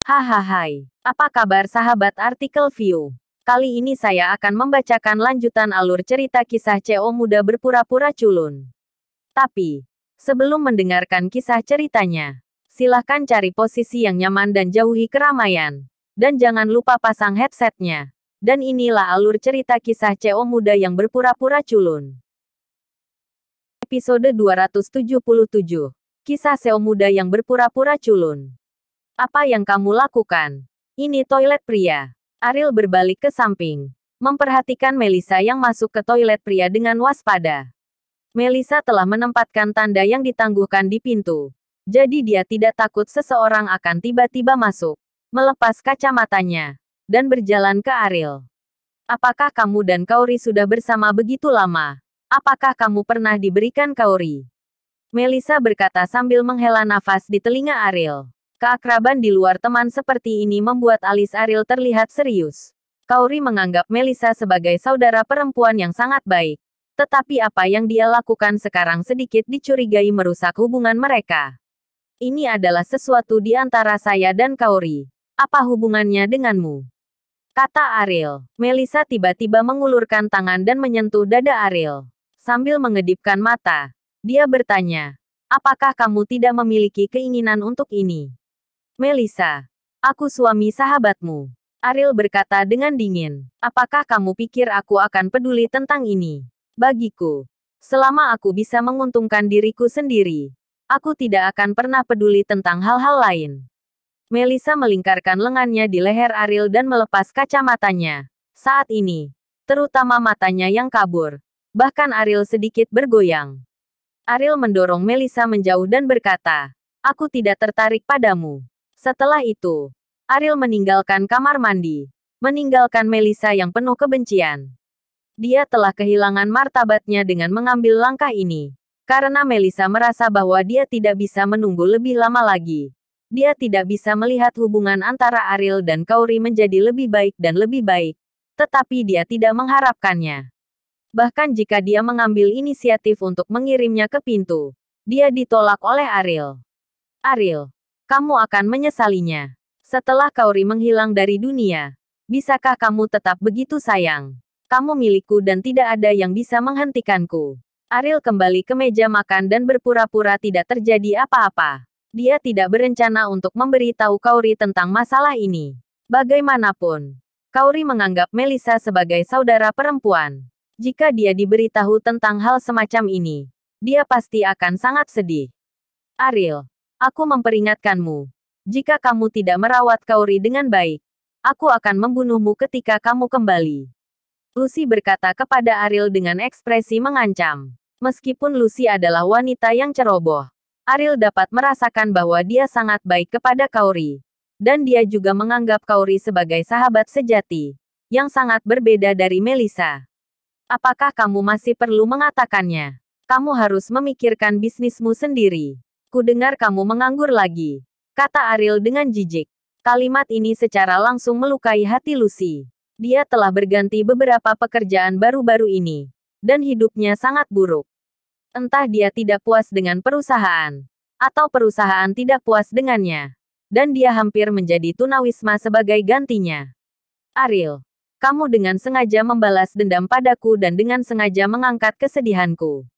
Hahaha. Apa kabar sahabat artikel view? Kali ini saya akan membacakan lanjutan alur cerita kisah CO muda berpura-pura culun. Tapi, sebelum mendengarkan kisah ceritanya, silahkan cari posisi yang nyaman dan jauhi keramaian. Dan jangan lupa pasang headsetnya. Dan inilah alur cerita kisah CO muda yang berpura-pura culun. Episode 277. Kisah CO muda yang berpura-pura culun. Apa yang kamu lakukan? Ini toilet pria. Ariel berbalik ke samping, memperhatikan Melissa yang masuk ke toilet pria dengan waspada. Melissa telah menempatkan tanda yang ditangguhkan di pintu. Jadi dia tidak takut seseorang akan tiba-tiba masuk, melepas kacamatanya, dan berjalan ke Ariel. Apakah kamu dan Kaori sudah bersama begitu lama? Apakah kamu pernah diberikan Kaori? Melissa berkata sambil menghela nafas di telinga Ariel. Keakraban di luar teman seperti ini membuat alis Ariel terlihat serius. Kaori menganggap Melissa sebagai saudara perempuan yang sangat baik. Tetapi apa yang dia lakukan sekarang sedikit dicurigai merusak hubungan mereka. Ini adalah sesuatu di antara saya dan Kaori. Apa hubungannya denganmu? Kata Ariel. Melissa tiba-tiba mengulurkan tangan dan menyentuh dada Ariel. Sambil mengedipkan mata, dia bertanya, apakah kamu tidak memiliki keinginan untuk ini? Melissa, aku suami sahabatmu. Ariel berkata dengan dingin. Apakah kamu pikir aku akan peduli tentang ini? Bagiku, selama aku bisa menguntungkan diriku sendiri, aku tidak akan pernah peduli tentang hal-hal lain. Melissa melingkarkan lengannya di leher Ariel dan melepas kacamatanya. Saat ini, terutama matanya yang kabur. Bahkan Ariel sedikit bergoyang. Ariel mendorong Melissa menjauh dan berkata, aku tidak tertarik padamu. Setelah itu, Ariel meninggalkan kamar mandi, meninggalkan Melissa yang penuh kebencian. Dia telah kehilangan martabatnya dengan mengambil langkah ini, karena Melissa merasa bahwa dia tidak bisa menunggu lebih lama lagi. Dia tidak bisa melihat hubungan antara Ariel dan Kaori menjadi lebih baik dan lebih baik, tetapi dia tidak mengharapkannya. Bahkan jika dia mengambil inisiatif untuk mengirimnya ke pintu, dia ditolak oleh Ariel. Ariel, kamu akan menyesalinya. Setelah Kaori menghilang dari dunia, bisakah kamu tetap begitu sayang? Kamu milikku dan tidak ada yang bisa menghentikanku. Ariel kembali ke meja makan dan berpura-pura tidak terjadi apa-apa. Dia tidak berencana untuk memberitahu Kaori tentang masalah ini. Bagaimanapun, Kaori menganggap Melissa sebagai saudara perempuan. Jika dia diberitahu tentang hal semacam ini, dia pasti akan sangat sedih. Ariel, aku memperingatkanmu. Jika kamu tidak merawat Kaori dengan baik, aku akan membunuhmu ketika kamu kembali. Lucy berkata kepada Ariel dengan ekspresi mengancam. Meskipun Lucy adalah wanita yang ceroboh, Ariel dapat merasakan bahwa dia sangat baik kepada Kaori. Dan dia juga menganggap Kaori sebagai sahabat sejati, yang sangat berbeda dari Melissa. Apakah kamu masih perlu mengatakannya? Kamu harus memikirkan bisnismu sendiri. Kudengar kamu menganggur lagi, kata Ariel dengan jijik. Kalimat ini secara langsung melukai hati Lucy. Dia telah berganti beberapa pekerjaan baru-baru ini, dan hidupnya sangat buruk. Entah dia tidak puas dengan perusahaan, atau perusahaan tidak puas dengannya, dan dia hampir menjadi tunawisma sebagai gantinya. Ariel, kamu dengan sengaja membalas dendam padaku dan dengan sengaja mengangkat kesedihanku.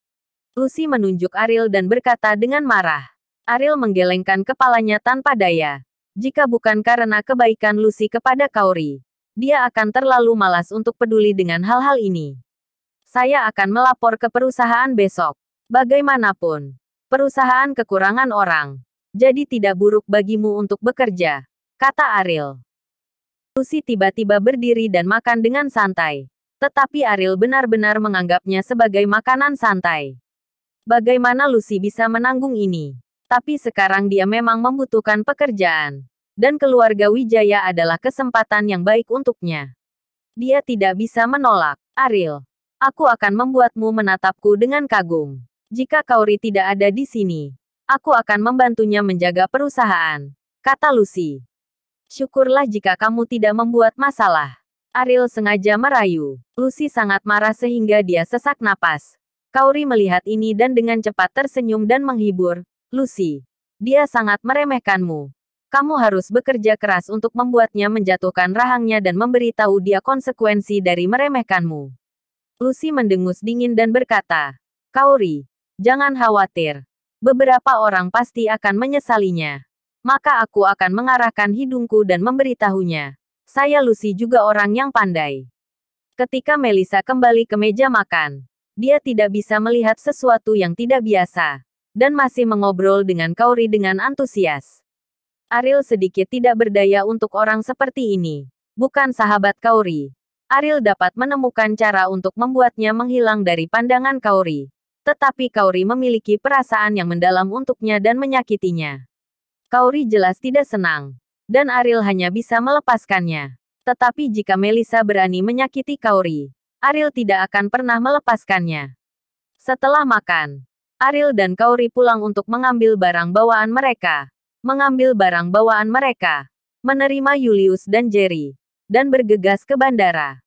Lucy menunjuk Ariel dan berkata dengan marah. Ariel menggelengkan kepalanya tanpa daya. Jika bukan karena kebaikan Lucy kepada Kaori, dia akan terlalu malas untuk peduli dengan hal-hal ini. Saya akan melapor ke perusahaan besok. Bagaimanapun, perusahaan kekurangan orang. Jadi tidak buruk bagimu untuk bekerja, kata Ariel. Lucy tiba-tiba berdiri dan makan dengan santai. Tetapi Ariel benar-benar menganggapnya sebagai makanan santai. Bagaimana Lucy bisa menanggung ini? Tapi sekarang dia memang membutuhkan pekerjaan. Dan keluarga Wijaya adalah kesempatan yang baik untuknya. Dia tidak bisa menolak. Ariel, aku akan membuatmu menatapku dengan kagum. Jika Kaori tidak ada di sini, aku akan membantunya menjaga perusahaan, kata Lucy. Syukurlah jika kamu tidak membuat masalah. Ariel sengaja merayu. Lucy sangat marah sehingga dia sesak napas. Kaori melihat ini dan dengan cepat tersenyum dan menghibur. Lucy, dia sangat meremehkanmu. Kamu harus bekerja keras untuk membuatnya menjatuhkan rahangnya dan memberitahu dia konsekuensi dari meremehkanmu. Lucy mendengus dingin dan berkata, Kaori, jangan khawatir. Beberapa orang pasti akan menyesalinya. Maka aku akan mengarahkan hidungku dan memberitahunya. Saya Lucy juga orang yang pandai. Ketika Melissa kembali ke meja makan, dia tidak bisa melihat sesuatu yang tidak biasa, dan masih mengobrol dengan Kaori dengan antusias. Ariel sedikit tidak berdaya untuk orang seperti ini. Bukan sahabat Kaori. Ariel dapat menemukan cara untuk membuatnya menghilang dari pandangan Kaori. Tetapi Kaori memiliki perasaan yang mendalam untuknya dan menyakitinya. Kaori jelas tidak senang, dan Ariel hanya bisa melepaskannya. Tetapi jika Melissa berani menyakiti Kaori, Ariel tidak akan pernah melepaskannya. Setelah makan, Ariel dan Kaori pulang untuk mengambil barang bawaan mereka. Menerima Julius dan Jerry, dan bergegas ke bandara.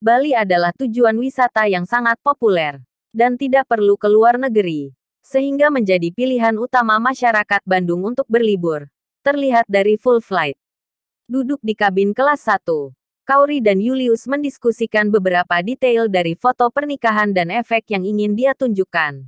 Bali adalah tujuan wisata yang sangat populer, dan tidak perlu keluar negeri. Sehingga menjadi pilihan utama masyarakat Bandung untuk berlibur. Terlihat dari full flight. Duduk di kabin kelas 1. Kaori dan Julius mendiskusikan beberapa detail dari foto pernikahan dan efek yang ingin dia tunjukkan.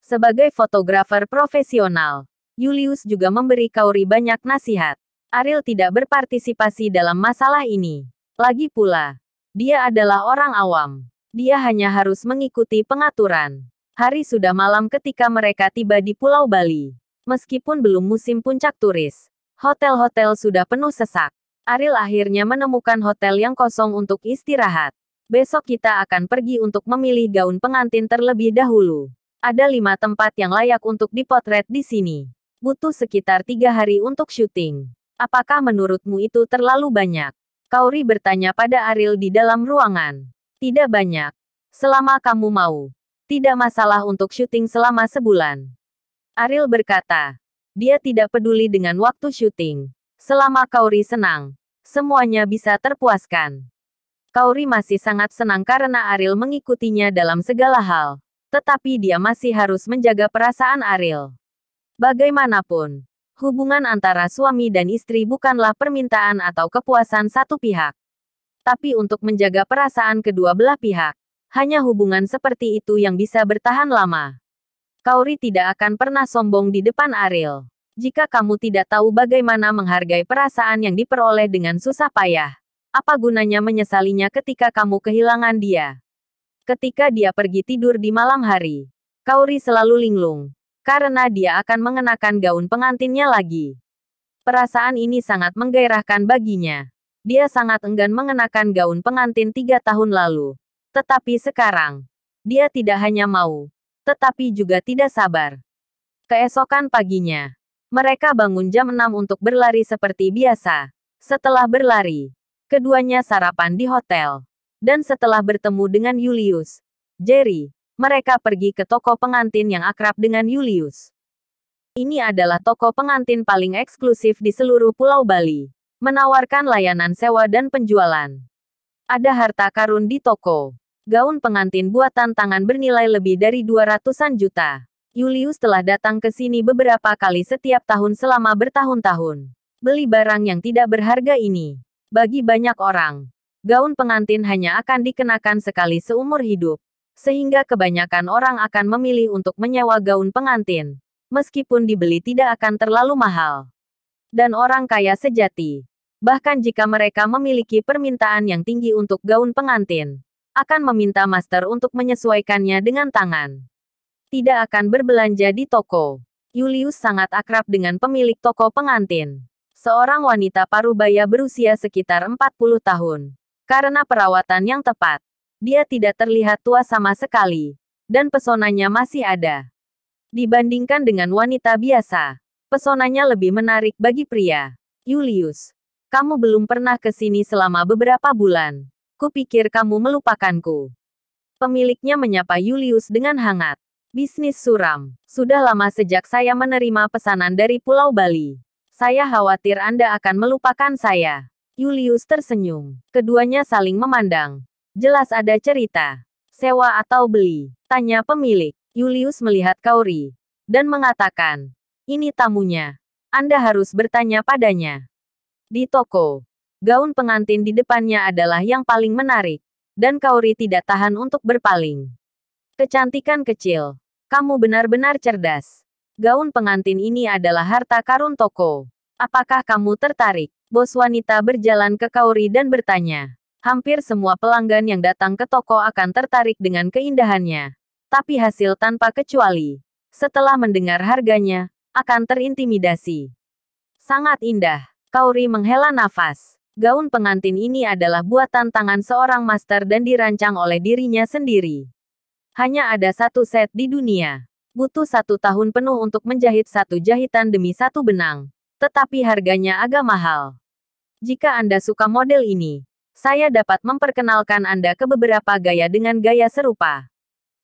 Sebagai fotografer profesional, Julius juga memberi Kaori banyak nasihat. Ariel tidak berpartisipasi dalam masalah ini. Lagi pula, dia adalah orang awam. Dia hanya harus mengikuti pengaturan. Hari sudah malam ketika mereka tiba di Pulau Bali. Meskipun belum musim puncak turis, hotel-hotel sudah penuh sesak. Ariel akhirnya menemukan hotel yang kosong untuk istirahat. Besok kita akan pergi untuk memilih gaun pengantin terlebih dahulu. Ada 5 tempat yang layak untuk dipotret di sini. Butuh sekitar 3 hari untuk syuting. Apakah menurutmu itu terlalu banyak? Kaori bertanya pada Ariel di dalam ruangan. Tidak banyak. Selama kamu mau. Tidak masalah untuk syuting selama sebulan. Ariel berkata. Dia tidak peduli dengan waktu syuting. Selama Kaori senang, semuanya bisa terpuaskan. Kaori masih sangat senang karena Ariel mengikutinya dalam segala hal. Tetapi dia masih harus menjaga perasaan Ariel. Bagaimanapun, hubungan antara suami dan istri bukanlah permintaan atau kepuasan satu pihak. Tapi untuk menjaga perasaan kedua belah pihak, hanya hubungan seperti itu yang bisa bertahan lama. Kaori tidak akan pernah sombong di depan Ariel. Jika kamu tidak tahu bagaimana menghargai perasaan yang diperoleh dengan susah payah, apa gunanya menyesalinya ketika kamu kehilangan dia? Ketika dia pergi tidur di malam hari, Kaori selalu linglung, karena dia akan mengenakan gaun pengantinnya lagi. Perasaan ini sangat menggairahkan baginya. Dia sangat enggan mengenakan gaun pengantin 3 tahun lalu. Tetapi sekarang, dia tidak hanya mau, tetapi juga tidak sabar. Keesokan paginya, mereka bangun jam 6 untuk berlari seperti biasa. Setelah berlari, keduanya sarapan di hotel. Dan setelah bertemu dengan Julius, Jerry, mereka pergi ke toko pengantin yang akrab dengan Julius. Ini adalah toko pengantin paling eksklusif di seluruh Pulau Bali, menawarkan layanan sewa dan penjualan. Ada harta karun di toko. Gaun pengantin buatan tangan bernilai lebih dari 200-an juta. Julius telah datang ke sini beberapa kali setiap tahun selama bertahun-tahun. Beli barang yang tidak berharga ini. Bagi banyak orang, gaun pengantin hanya akan dikenakan sekali seumur hidup. Sehingga kebanyakan orang akan memilih untuk menyewa gaun pengantin. Meskipun dibeli tidak akan terlalu mahal. Dan orang kaya sejati, bahkan jika mereka memiliki permintaan yang tinggi untuk gaun pengantin, akan meminta master untuk menyesuaikannya dengan tangan. Tidak akan berbelanja di toko. Julius sangat akrab dengan pemilik toko pengantin. Seorang wanita parubaya berusia sekitar 40 tahun. Karena perawatan yang tepat, dia tidak terlihat tua sama sekali. Dan pesonanya masih ada. Dibandingkan dengan wanita biasa, pesonanya lebih menarik bagi pria. Julius, kamu belum pernah ke sini selama beberapa bulan. Kupikir kamu melupakanku. Pemiliknya menyapa Julius dengan hangat. Bisnis suram. Sudah lama sejak saya menerima pesanan dari Pulau Bali. Saya khawatir Anda akan melupakan saya. Julius tersenyum. Keduanya saling memandang. Jelas ada cerita. Sewa atau beli? Tanya pemilik. Julius melihat Kaori. Dan mengatakan, ini tamunya. Anda harus bertanya padanya. Di toko, gaun pengantin di depannya adalah yang paling menarik, dan Kaori tidak tahan untuk berpaling. Kecantikan kecil, kamu benar-benar cerdas. Gaun pengantin ini adalah harta karun toko. Apakah kamu tertarik? Bos wanita berjalan ke Kaori dan bertanya. Hampir semua pelanggan yang datang ke toko akan tertarik dengan keindahannya. Tapi hasil tanpa kecuali. Setelah mendengar harganya, akan terintimidasi. Sangat indah. Kaori menghela nafas. Gaun pengantin ini adalah buatan tangan seorang master dan dirancang oleh dirinya sendiri. Hanya ada satu set di dunia. Butuh 1 tahun penuh untuk menjahit satu jahitan demi satu benang. Tetapi harganya agak mahal. Jika Anda suka model ini, saya dapat memperkenalkan Anda ke beberapa gaya dengan gaya serupa.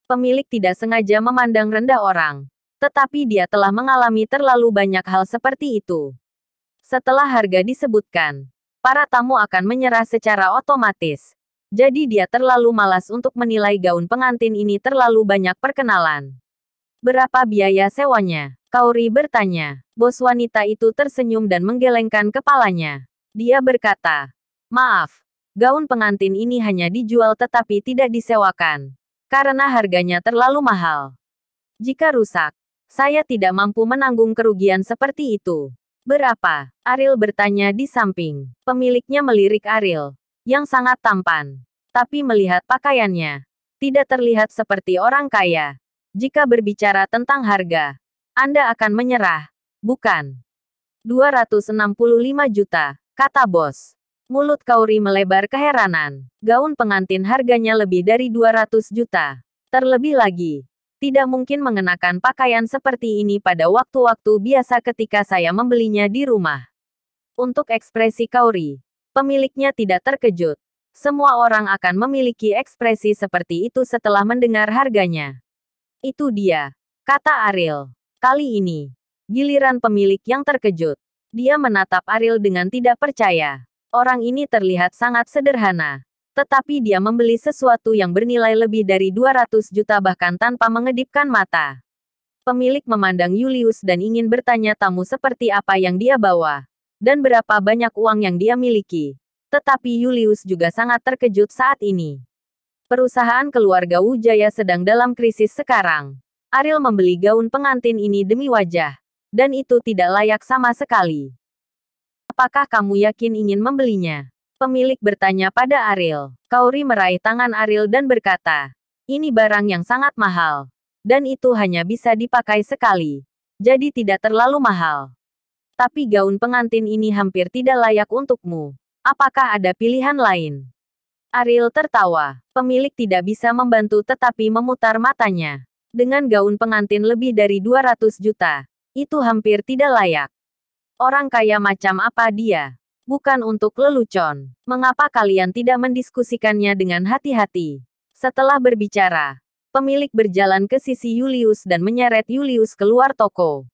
Pemilik tidak sengaja memandang rendah orang. Tetapi dia telah mengalami terlalu banyak hal seperti itu. Setelah harga disebutkan, para tamu akan menyerah secara otomatis. Jadi dia terlalu malas untuk menilai gaun pengantin ini terlalu banyak perkenalan. Berapa biaya sewanya? Kaori bertanya. Bos wanita itu tersenyum dan menggelengkan kepalanya. Dia berkata, maaf, gaun pengantin ini hanya dijual tetapi tidak disewakan. Karena harganya terlalu mahal. Jika rusak, saya tidak mampu menanggung kerugian seperti itu. Berapa? Ariel bertanya di samping. Pemiliknya melirik Ariel, yang sangat tampan. Tapi melihat pakaiannya, tidak terlihat seperti orang kaya. Jika berbicara tentang harga, Anda akan menyerah, bukan? 265 juta, kata bos. Mulut Kaori melebar keheranan. Gaun pengantin harganya lebih dari 200 juta. Terlebih lagi, tidak mungkin mengenakan pakaian seperti ini pada waktu-waktu biasa ketika saya membelinya di rumah. Untuk ekspresi Kaori, pemiliknya tidak terkejut. Semua orang akan memiliki ekspresi seperti itu setelah mendengar harganya. Itu dia, kata Ariel. Kali ini, giliran pemilik yang terkejut. Dia menatap Ariel dengan tidak percaya. Orang ini terlihat sangat sederhana. Tetapi dia membeli sesuatu yang bernilai lebih dari 200 juta bahkan tanpa mengedipkan mata. Pemilik memandang Julius dan ingin bertanya tamu seperti apa yang dia bawa. Dan berapa banyak uang yang dia miliki. Tetapi Julius juga sangat terkejut saat ini. Perusahaan keluarga Wujaya sedang dalam krisis sekarang. Ariel membeli gaun pengantin ini demi wajah. Dan itu tidak layak sama sekali. Apakah kamu yakin ingin membelinya? Pemilik bertanya pada Ariel. Kaori meraih tangan Ariel dan berkata, ini barang yang sangat mahal. Dan itu hanya bisa dipakai sekali. Jadi tidak terlalu mahal. Tapi gaun pengantin ini hampir tidak layak untukmu. Apakah ada pilihan lain? Ariel tertawa. Pemilik tidak bisa membantu tetapi memutar matanya. Dengan gaun pengantin lebih dari 200 juta, itu hampir tidak layak. Orang kaya macam apa dia? Bukan untuk lelucon. Mengapa kalian tidak mendiskusikannya dengan hati-hati? Setelah berbicara, pemilik berjalan ke sisi Julius dan menyeret Julius keluar toko.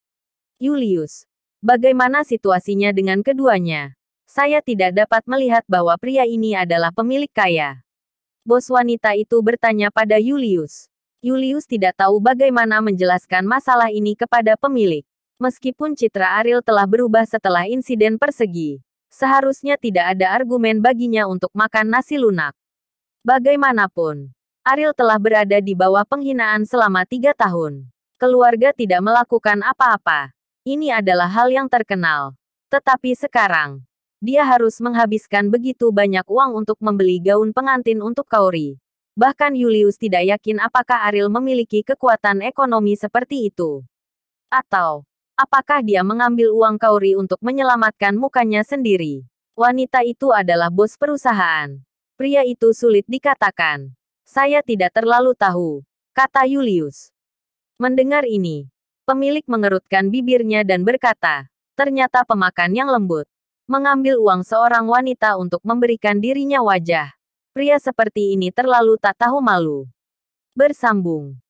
Julius, bagaimana situasinya dengan keduanya? Saya tidak dapat melihat bahwa pria ini adalah pemilik kaya. Bos wanita itu bertanya pada Julius. Julius tidak tahu bagaimana menjelaskan masalah ini kepada pemilik. Meskipun citra Ariel telah berubah setelah insiden persegi, seharusnya tidak ada argumen baginya untuk makan nasi lunak. Bagaimanapun, Ariel telah berada di bawah penghinaan selama 3 tahun. Keluarga tidak melakukan apa-apa. Ini adalah hal yang terkenal. Tetapi sekarang, dia harus menghabiskan begitu banyak uang untuk membeli gaun pengantin untuk Kaori. Bahkan Julius tidak yakin apakah Ariel memiliki kekuatan ekonomi seperti itu. Atau, apakah dia mengambil uang Kaori untuk menyelamatkan mukanya sendiri. Wanita itu adalah bos perusahaan. Pria itu sulit dikatakan. Saya tidak terlalu tahu, kata Julius. Mendengar ini, pemilik mengerutkan bibirnya dan berkata, ternyata pemakan yang lembut. Mengambil uang seorang wanita untuk memberikan dirinya wajah. Pria seperti ini terlalu tak tahu malu. Bersambung.